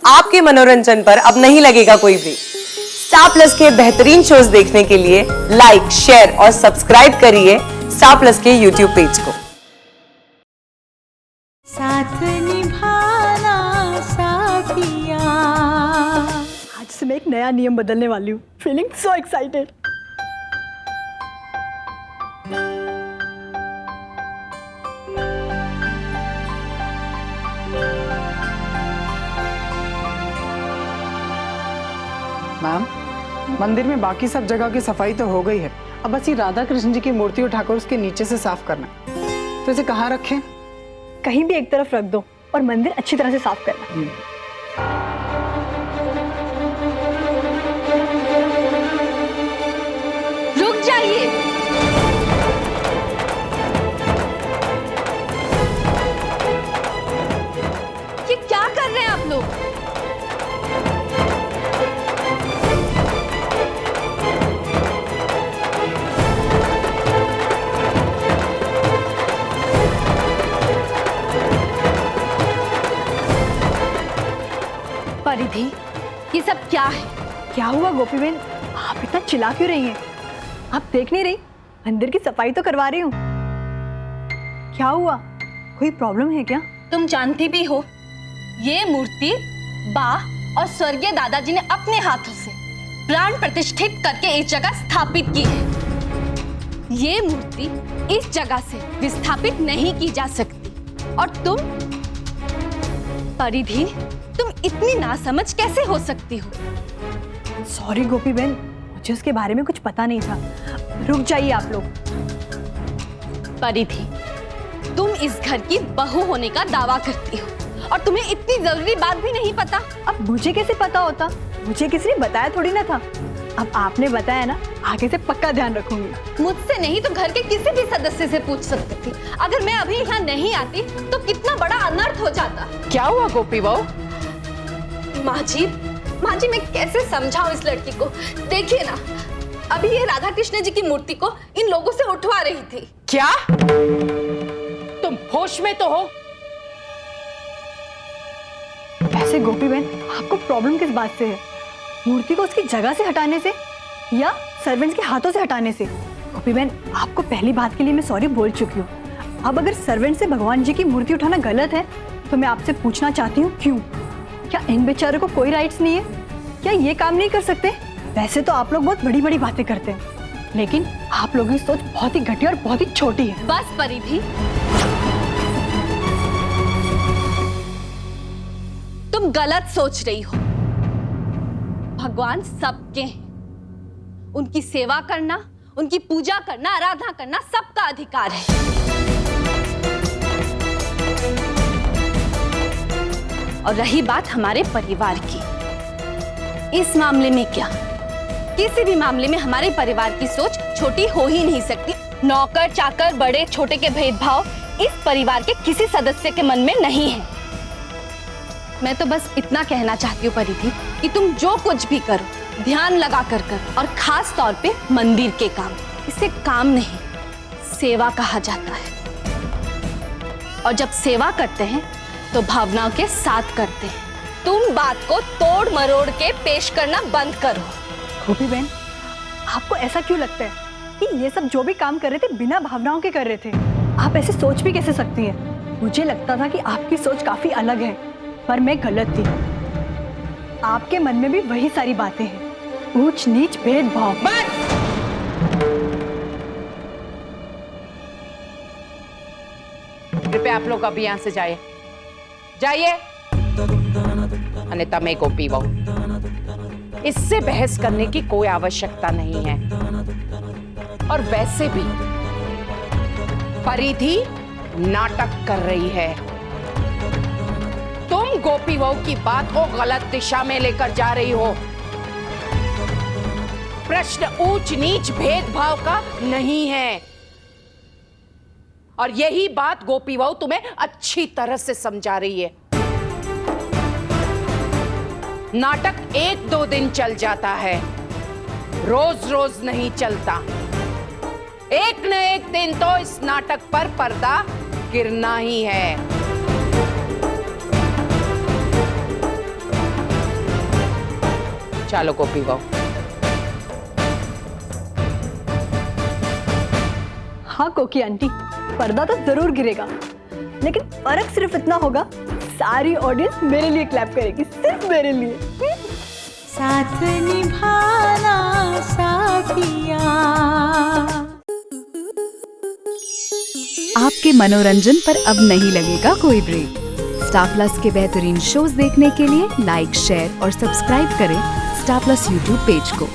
आपके मनोरंजन पर अब नहीं लगेगा कोई ब्रेक। स्टार प्लस के बेहतरीन शोज देखने के लिए लाइक, शेयर और सब्सक्राइब करिए स्टार प्लस के यूट्यूब पेज को। साथ निभाना साथिया। आज से मैं एक नया नियम बदलने वाली हूँ। Feeling so excited. मैम, मंदिर में बाकी सब जगह की सफाई तो हो गई है, अब बस ये राधा कृष्ण जी की मूर्ति उठाकर उसके नीचे से साफ करना है। तो इसे कहाँ रखें? कहीं भी एक तरफ रख दो और मंदिर अच्छी तरह से साफ करना। रुक जाइए। ये क्या कर रहे हैं आप लोग? परिधि, ये सब क्या है? क्या हुआ गोपी बहन, आप इतना चिल्ला क्यों रही हैं? आप देख नहीं रही? मंदिर की सफाई तो करवा रही हूँ। क्या हुआ, कोई प्रॉब्लम है क्या? तुम जानती भी हो, ये मूर्ति बा और स्वर्गीय दादाजी ने अपने हाथों से प्राण प्रतिष्ठित करके इस जगह स्थापित की है। ये मूर्ति इस जगह से विस्थापित नहीं की जा सकती। और तुम परिधि, तुम इतनी नासमझ कैसे हो सकती हो? सॉरी गोपी बहन, मुझे उसके बारे में कुछ पता नहीं था। रुक जाइए आप लोग। परिधि, तुम इस घर की बहू होने का दावा करती हो और तुम्हें इतनी जरूरी बात भी नहीं पता। अब मुझे कैसे पता होता? मुझे किसी ने बताया थोड़ी ना था। अब आपने बताया ना, आगे से पक्का ध्यान रखूंगी। मुझसे नहीं तो घर के किसी भी सदस्य से पूछ सकती थी। अगर मैं अभी यहाँ नहीं आती तो कितना बड़ा अनर्थ हो जाता। क्या हुआ गोपी बहू? माँ जी, मैं कैसे समझाऊं इस लड़की को? देखिए ना, अभी ये राधा कृष्ण जी की मूर्ति को इन लोगों से उठवा रही थी। क्या? तुम होश में तो हो? ऐसे गोपी बहन, आपको प्रॉब्लम किस बात से है? मूर्ति को उसकी जगह से हटाने से या सर्वेंट्स के हाथों से हटाने से? गोपी बहन, आपको पहली बात के लिए मैं सॉरी बोल चुकी हूँ। अब अगर सर्वेंट से भगवान जी की मूर्ति उठाना गलत है तो मैं आपसे पूछना चाहती हूँ, क्यों? क्या इन बेचारों को कोई राइट्स नहीं है? क्या ये काम नहीं कर सकते? वैसे तो आप लोग बहुत बड़ी बड़ी बातें करते हैं, लेकिन आप लोगों की सोच बहुत ही घटिया और बहुत ही छोटी है। बस परिधि, तुम गलत सोच रही हो। भगवान सबके हैं। उनकी सेवा करना, उनकी पूजा करना, आराधना करना सबका अधिकार है। और रही बात हमारे परिवार की, इस मामले में क्या, किसी भी मामले में हमारे परिवार की सोच छोटी हो ही नहीं सकती। नौकर चाकर बड़े छोटे के भेदभाव इस परिवार के किसी सदस्य के मन में नहीं है। मैं तो बस इतना कहना चाहती हूँ परिधि कि तुम जो कुछ भी करो ध्यान लगा कर और खास तौर पे मंदिर के काम। इसे काम नहीं, सेवा कहा जाता है। और जब सेवा करते हैं तो भावनाओं के साथ करते हैं। तुम बात को तोड़ मरोड़ के पेश करना बंद करो। गोपी बहन, आपको ऐसा क्यों लगता है कि ये सब जो भी काम कर रहे थे बिना भावनाओं के कर रहे थे? आप ऐसे सोच भी कैसे सकती हैं? मुझे लगता था कि आपकी सोच काफी अलग है, पर मैं गलत थी। आपके मन में भी वही सारी बातें हैं, ऊंच नीच भेदभाव। कृपया आप लोग अभी यहाँ से जाइए, जाइए। अनिता, मैं गोपी बहू, इससे बहस करने की कोई आवश्यकता नहीं है। और वैसे भी परिधि नाटक कर रही है। तुम गोपी बहू की बात को गलत दिशा में लेकर जा रही हो। प्रश्न ऊंच नीच भेदभाव का नहीं है, और यही बात गोपी बहू तुम्हें अच्छी तरह से समझा रही है। नाटक एक दो दिन चल जाता है, रोज रोज नहीं चलता। एक न एक दिन तो इस नाटक पर पर्दा गिरना ही है। चलो गोपी बहू। हाँ कोकी आंटी, पर्दा तो जरूर गिरेगा, लेकिन फर्क सिर्फ इतना होगा, सारी ऑडियंस मेरे लिए क्लैप करेगी, सिर्फ मेरे लिए। साथ निभाना साथिया। आपके मनोरंजन पर अब नहीं लगेगा कोई ब्रेक। स्टार प्लस के बेहतरीन शोज देखने के लिए लाइक, शेयर और सब्सक्राइब करें स्टार प्लस यूट्यूब पेज को।